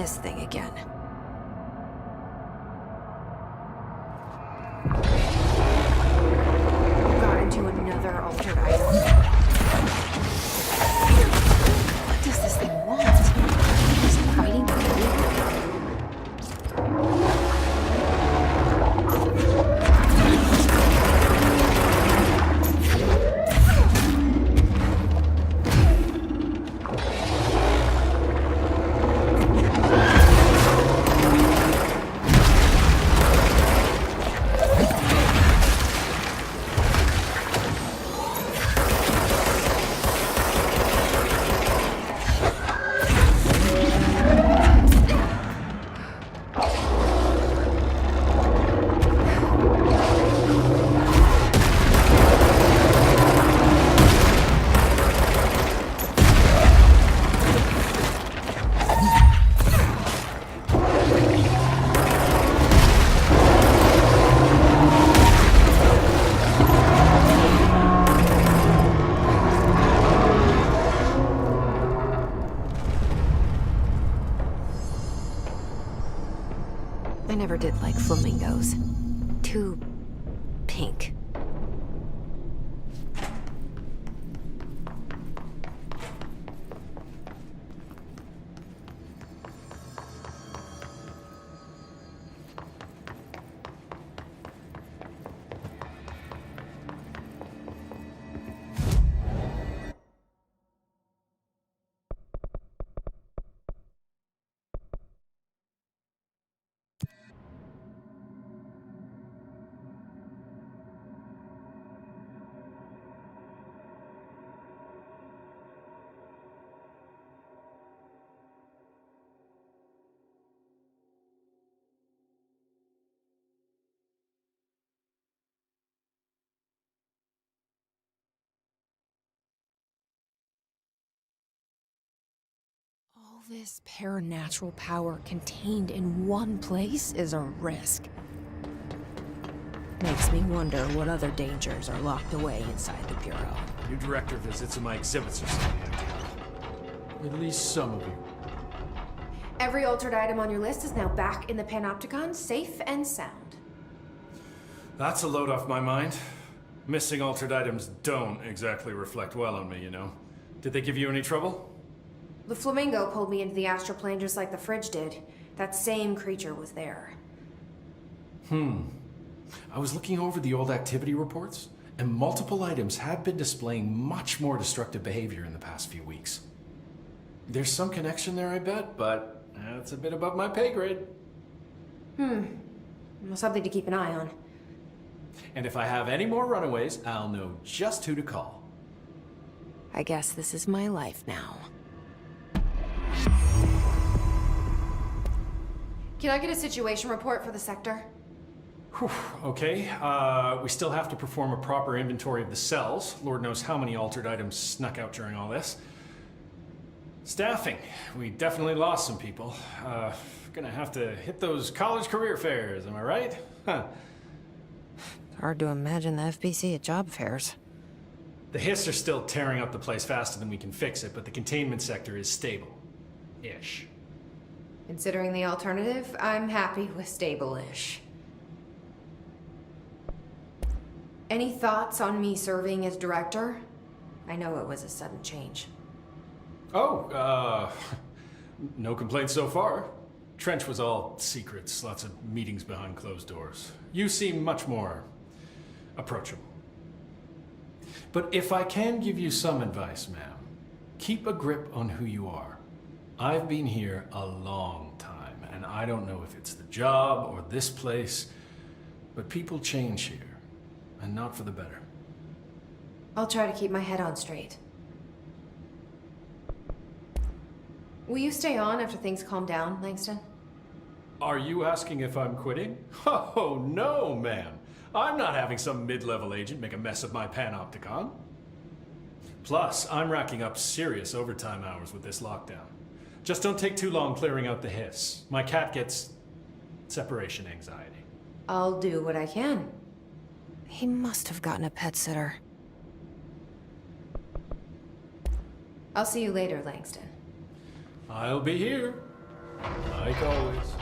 this thing again. Got into another altered item. What does this thing want? Is it fighting for me? I never did like flamingos. Too pink. All this paranatural power contained in one place is a risk. Makes me wonder what other dangers are locked away inside the Bureau. New director visits and my exhibits are still empty. At least some of you. Every altered item on your list is now back in the Panopticon, safe and sound. That's a load off my mind. Missing altered items don't exactly reflect well on me, you know. Did they give you any trouble? The flamingo pulled me into the astral plane just like the fridge did. That same creature was there. I was looking over the old activity reports, and multiple items have been displaying much more destructive behavior in the past few weeks. There's some connection there, I bet, but that's a bit above my pay grade. Well, something to keep an eye on. And if I have any more runaways, I'll know just who to call. I guess this is my life now. Can I get a situation report for the sector? Whew, okay, we still have to perform a proper inventory of the cells. Lord knows how many altered items snuck out during all this. Staffing. We definitely lost some people. Gonna have to hit those college career fairs, am I right? Huh. It's hard to imagine the FBC at job fairs. The Hiss are still tearing up the place faster than we can fix it, but the containment sector is stable-ish. Considering the alternative, I'm happy with stable-ish. Any thoughts on me serving as director? I know it was a sudden change. Oh, no complaints so far. Trench was all secrets, lots of meetings behind closed doors. You seem much more approachable. But if I can give you some advice, ma'am, keep a grip on who you are. I've been here a long time, and I don't know if it's the job or this place, but people change here, and not for the better. I'll try to keep my head on straight. Will you stay on after things calm down, Langston? Are you asking if I'm quitting? Oh, no, ma'am. I'm not having some mid-level agent make a mess of my Panopticon. Plus, I'm racking up serious overtime hours with this lockdown. Just don't take too long clearing out the Hiss. My cat gets separation anxiety. I'll do what I can. He must have gotten a pet sitter. I'll see you later, Langston. I'll be here. Like always.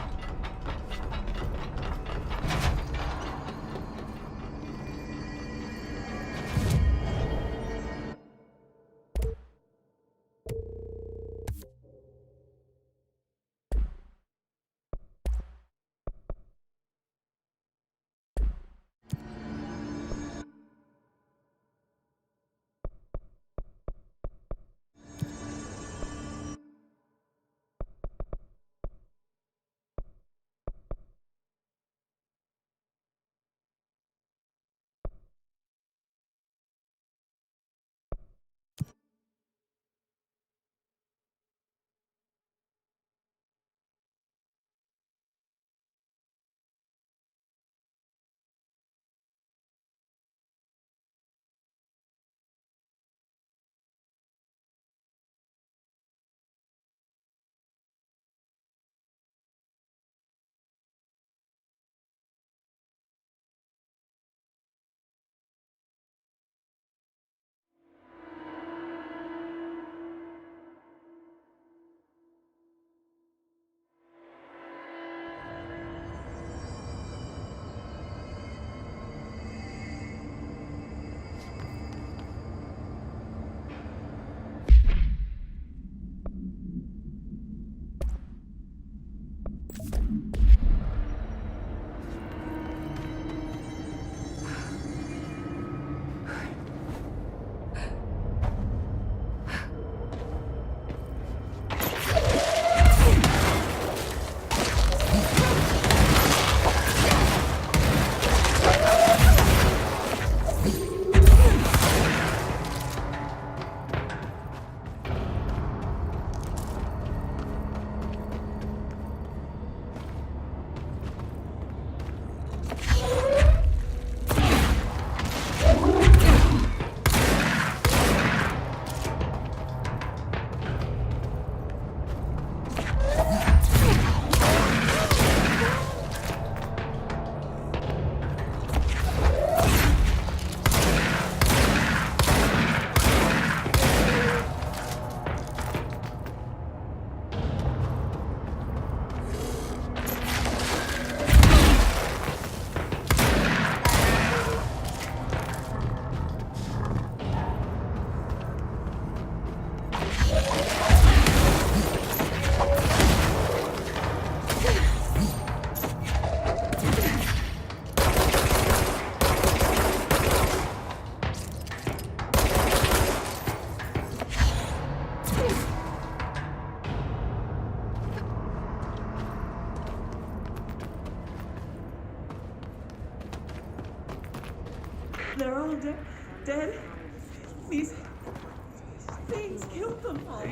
They're all dead. These things killed them all.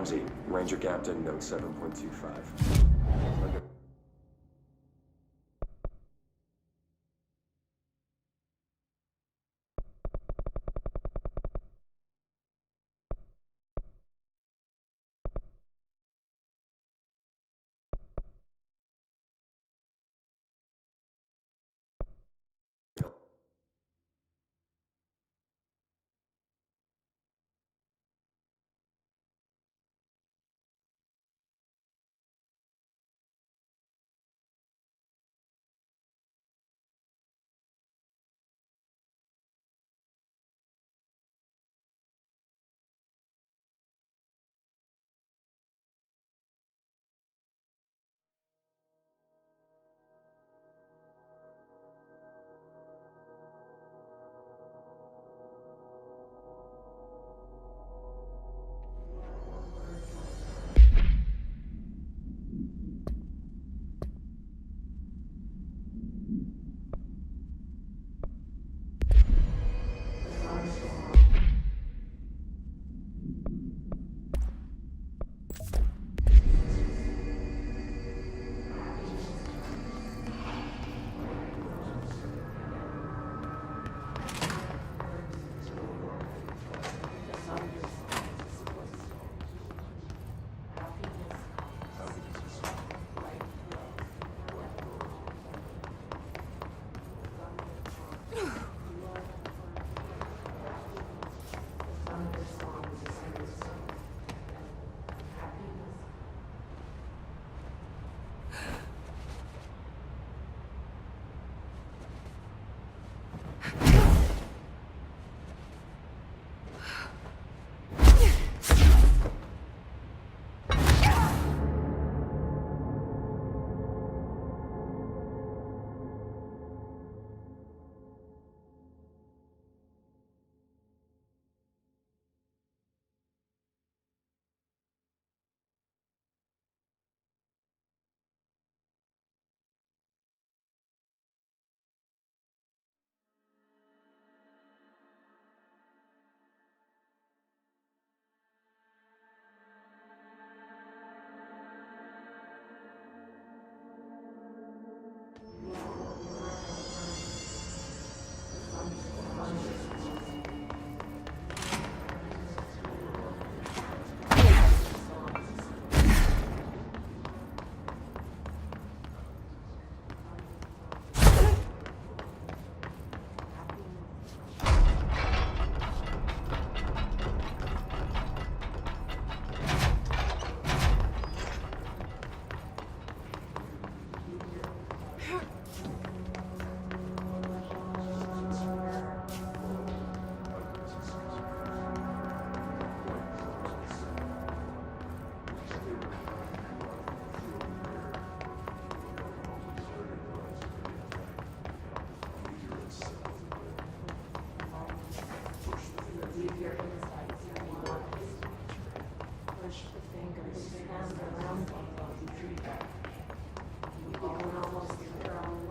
TMZ, Ranger Captain, note 7.25. Under- Push the fingers and around.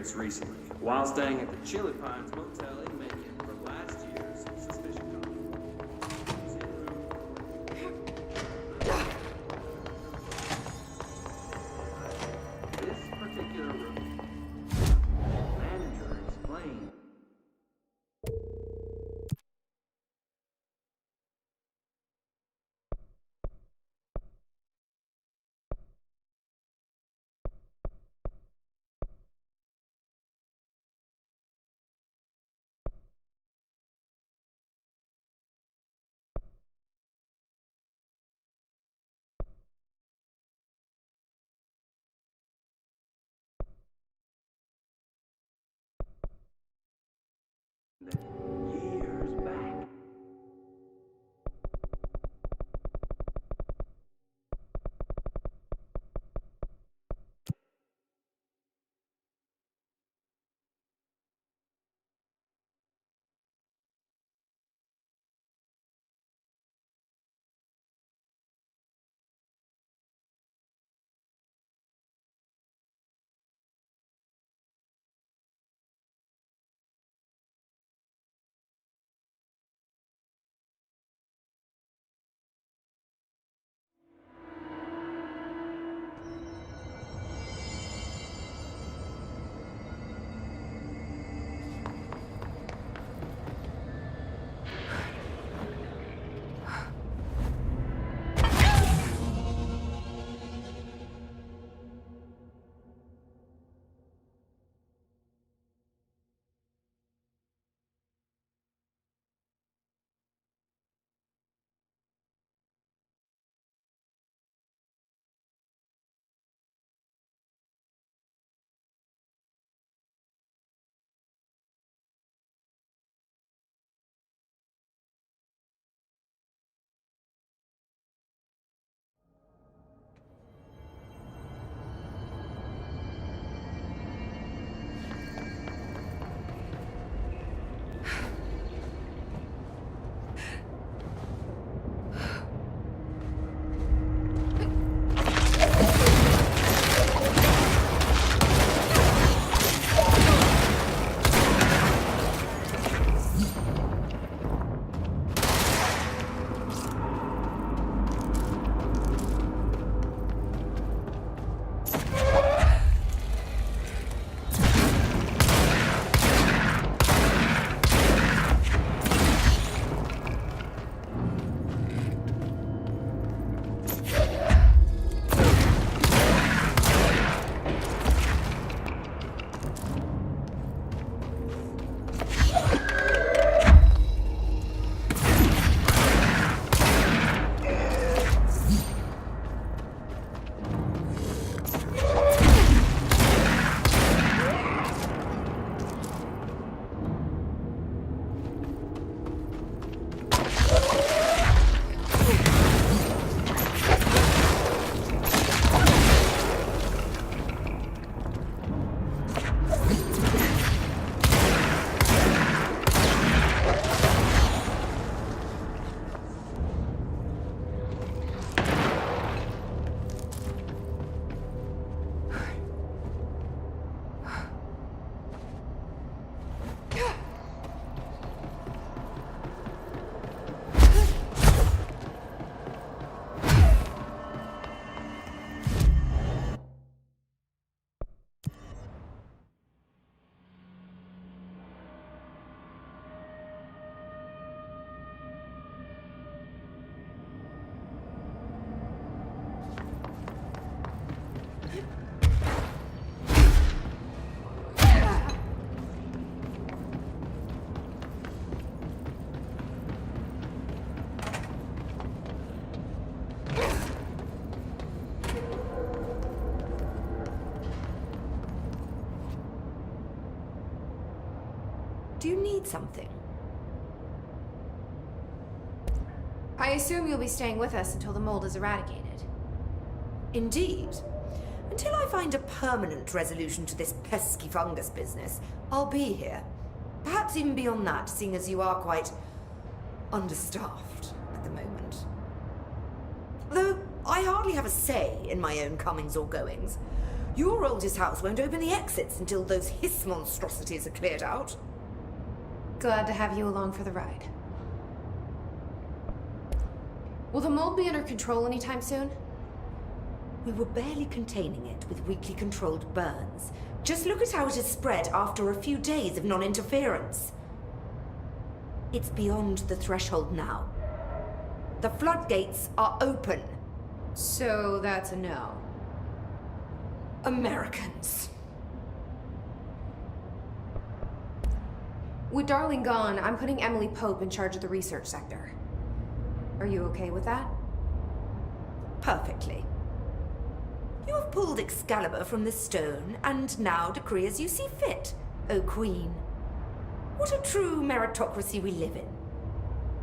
experience recently? While staying at the Chili Pines Motel in Macon for last year's suspicion This particular room, the manager explained. Years back. Do you need something? I assume you'll be staying with us until the mold is eradicated. Indeed. Until I find a permanent resolution to this pesky fungus business, I'll be here. Perhaps even beyond that, seeing as you are quite understaffed at the moment. Though I hardly have a say in my own comings or goings. Your oldest house won't open the exits until those hiss monstrosities are cleared out. Glad to have you along for the ride. Will the mold be under control anytime soon? We were barely containing it with weakly controlled burns. Just look at how it has spread after a few days of non-interference. It's beyond the threshold now. The floodgates are open. So that's a no. Americans. With Darling gone, I'm putting Emily Pope in charge of the research sector. Are you okay with that? Perfectly. You have pulled Excalibur from the stone, and now decree as you see fit, O Queen. What a true meritocracy we live in.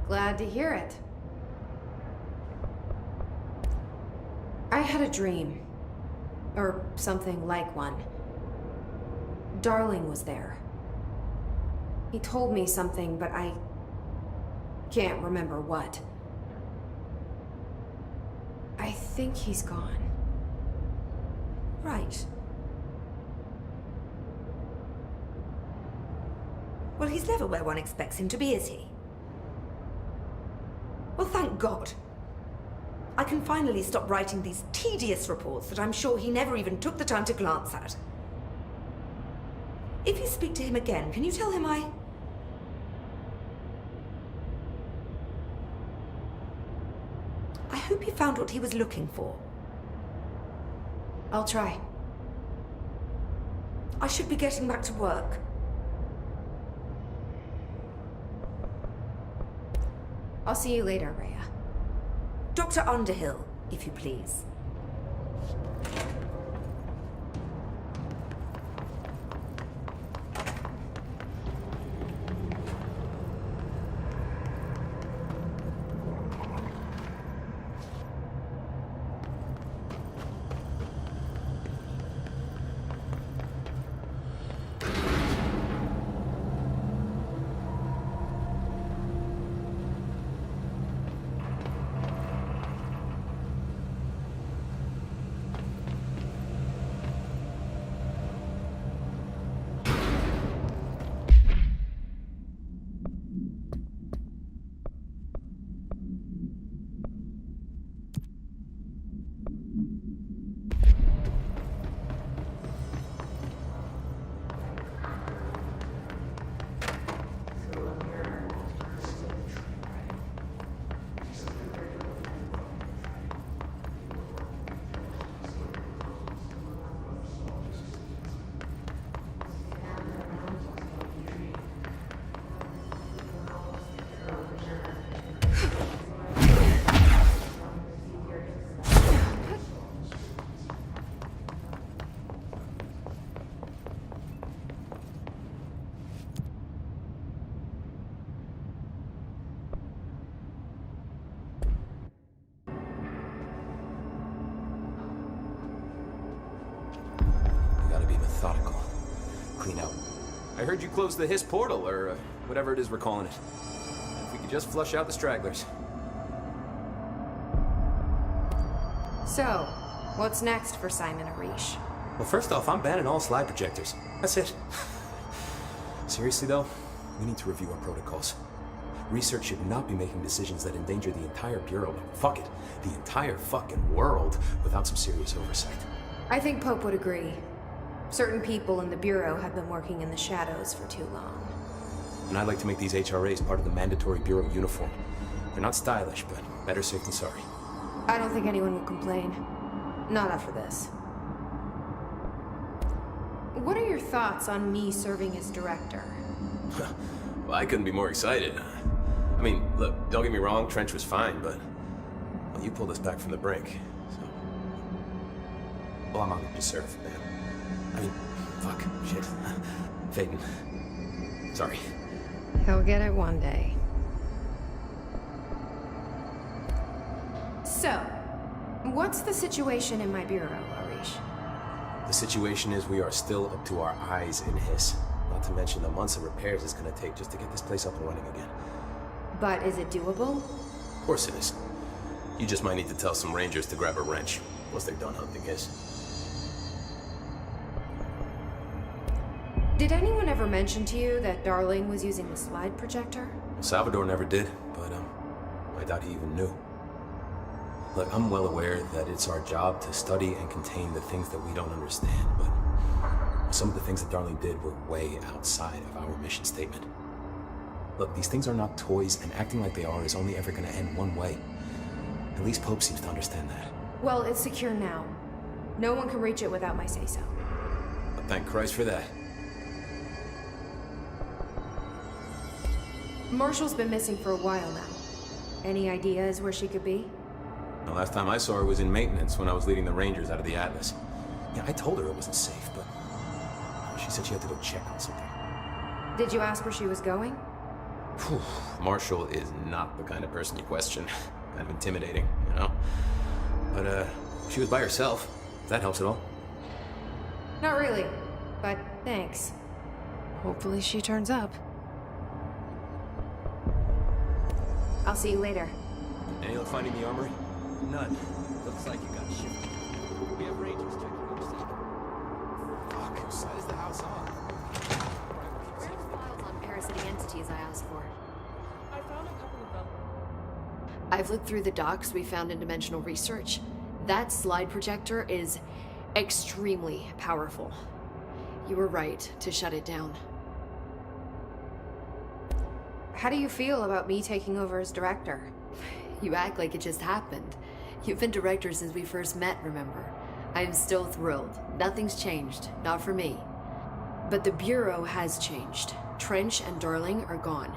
Glad to hear it. I had a dream. Or something like one. Darling was there. He told me something, but I can't remember what. I think he's gone. Right. Well, he's never where one expects him to be, is he? Well, thank God. I can finally stop writing these tedious reports that I'm sure he never even took the time to glance at. If you speak to him again, can you tell him I hope he found what he was looking for. I'll try. I should be getting back to work. I'll see you later, Rhea. Dr. Underhill, if you please. Methodical. Clean out. I heard you closed the Hiss portal, or whatever it is we're calling it. If we could just flush out the stragglers. So, what's next for Simon Arish? Well, first off, I'm banning all slide projectors. That's it. Seriously, though, we need to review our protocols. Research should not be making decisions that endanger the entire Bureau. Fuck it. The entire fucking world without some serious oversight. I think Pope would agree. Certain people in the Bureau have been working in the shadows for too long. And I'd like to make these HRAs part of the mandatory Bureau uniform. They're not stylish, but better safe than sorry. I don't think anyone will complain. Not after this. What are your thoughts on me serving as director? Well, I couldn't be more excited. I mean, look, don't get me wrong, Trench was fine, but well, you pulled us back from the brink, so... Well, I'm honored to serve, man. I mean, fuck, shit. Phaeton. Sorry. He'll get it one day. So, what's the situation in my bureau, Arish? The situation is we are still up to our eyes in Hiss. Not to mention the months of repairs it's gonna take just to get this place up and running again. But is it doable? Of course it is. You just might need to tell some rangers to grab a wrench once they're done hunting Hiss. Did anyone ever mention to you that Darling was using the slide projector? Salvador never did, but I doubt he even knew. Look, I'm well aware that it's our job to study and contain the things that we don't understand, but some of the things that Darling did were way outside of our mission statement. Look, these things are not toys, and acting like they are is only ever going to end one way. At least Pope seems to understand that. Well, it's secure now. No one can reach it without my say-so. But thank Christ for that. Marshall's been missing for a while now. Any ideas where she could be? The last time I saw her was in maintenance when I was leading the Rangers out of the Atlas. Yeah, I told her it wasn't safe, but she said she had to go check on something. Did you ask where she was going? Whew. Marshall is not the kind of person you question. Kind of intimidating, you know? But, she was by herself, if that helps at all. Not really, but thanks. Hopefully she turns up. I'll see you later. Any luck finding the armory? None. Looks like you got shifted. We have Rangers checking each sector. Fuck, whose side is the house on? Where are the files on parasitic entities I asked for? I found a couple of them. I've looked through the docs we found in Dimensional Research. That slide projector is extremely powerful. You were right to shut it down. How do you feel about me taking over as director? You act like it just happened. You've been director since we first met, remember? I am still thrilled. Nothing's changed. Not for me. But the Bureau has changed. Trench and Darling are gone.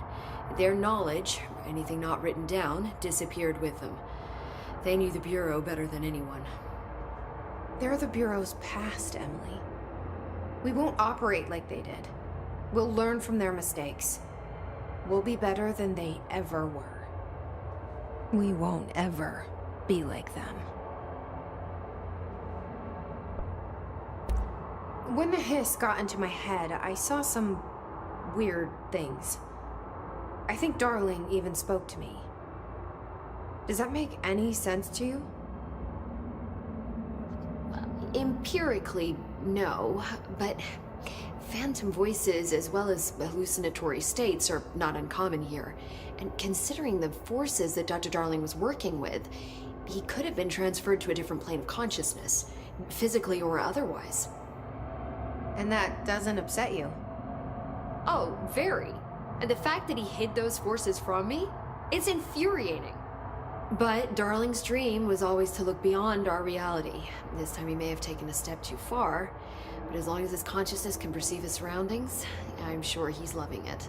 Their knowledge, anything not written down, disappeared with them. They knew the Bureau better than anyone. They're the Bureau's past, Emily. We won't operate like they did. We'll learn from their mistakes. We'll be better than they ever were. We won't ever be like them. When the hiss got into my head, I saw some weird things. I think Darling even spoke to me. Does that make any sense to you? Empirically, no, but phantom voices as well as hallucinatory states are not uncommon here. And considering the forces that Dr. Darling was working with, he could have been transferred to a different plane of consciousness, physically or otherwise. And that doesn't upset you? Oh, very. And the fact that he hid those forces from me, it's infuriating. But Darling's dream was always to look beyond our reality. This time he may have taken a step too far, but as long as his consciousness can perceive his surroundings, I'm sure he's loving it.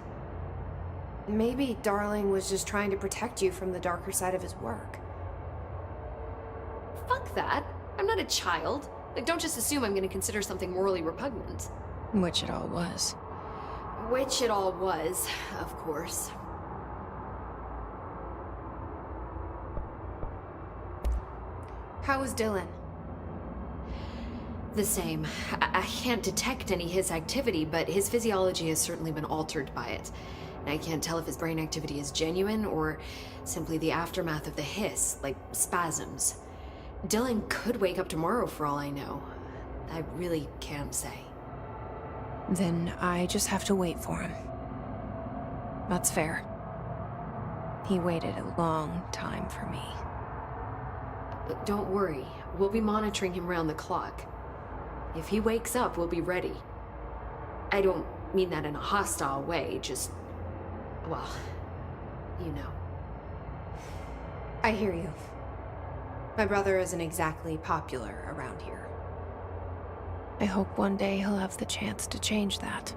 Maybe Darling was just trying to protect you from the darker side of his work. Fuck that. I'm not a child. Like, don't just assume I'm going to consider something morally repugnant. Which it all was. Which it all was, of course. How was Dylan? The same. I can't detect any his activity, but his physiology has certainly been altered by it. And I can't tell if his brain activity is genuine or simply the aftermath of the hiss, like spasms. Dylan could wake up tomorrow for all I know. I really can't say. Then I just have to wait for him. That's fair. He waited a long time for me. But don't worry, we'll be monitoring him round the clock. If he wakes up, we'll be ready. I don't mean that in a hostile way, just, well, you know. I hear you. My brother isn't exactly popular around here. I hope one day he'll have the chance to change that.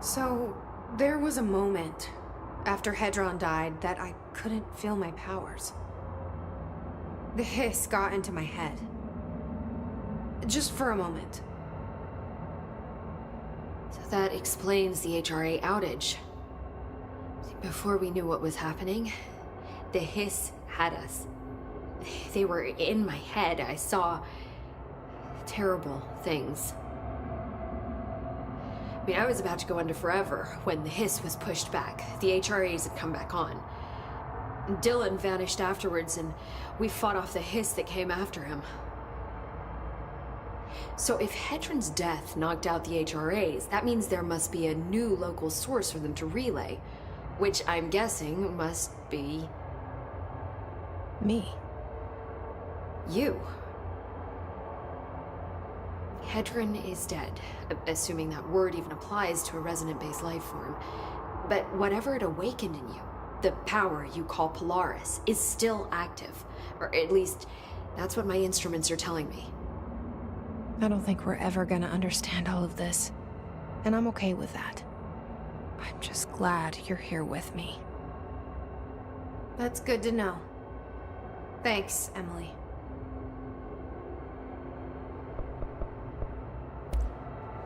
So, there was a moment after Hedron died that I couldn't feel my powers. The hiss got into my head. Just for a moment. So that explains the HRA outage. Before we knew what was happening, the hiss had us. They were in my head. I saw terrible things. I mean, I was about to go under forever when the hiss was pushed back. The HRAs had come back on. Dylan vanished afterwards, and we fought off the hiss that came after him. So if Hedron's death knocked out the HRAs, that means there must be a new local source for them to relay, which I'm guessing must be Me. you. Hedron is dead, assuming that word even applies to a resonant-based life form. But whatever it awakened in you, the power you call Polaris, is still active. Or at least, that's what my instruments are telling me. I don't think we're ever gonna understand all of this. And I'm okay with that. I'm just glad you're here with me. That's good to know. Thanks, Emily.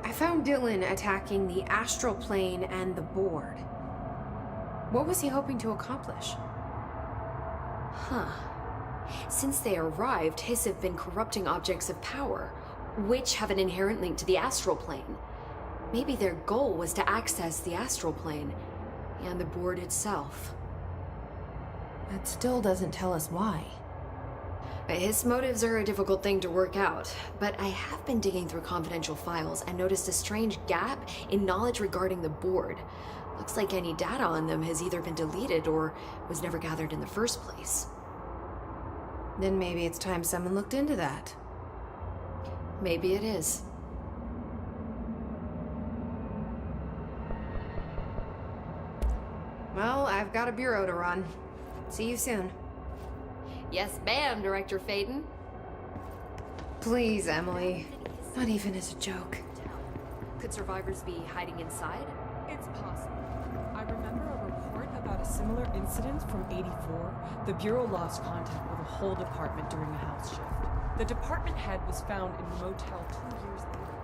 I found Dylan attacking the astral plane and the board. What was he hoping to accomplish? Huh. Since they arrived, Hiss have been corrupting objects of power, which have an inherent link to the astral plane. Maybe their goal was to access the astral plane and the board itself. That still doesn't tell us why. His motives are a difficult thing to work out, but I have been digging through confidential files and noticed a strange gap in knowledge regarding the board. Looks like any data on them has either been deleted or was never gathered in the first place. Then maybe it's time someone looked into that. Maybe it is. Well, I've got a bureau to run. See you soon. Yes, ma'am, Director Faden. Please, Emily. Not even as a joke. Could survivors be hiding inside? It's possible. I remember a report about a similar incident from '84. The Bureau lost contact with a whole department during a house shift. The department head was found in a motel 2 years later.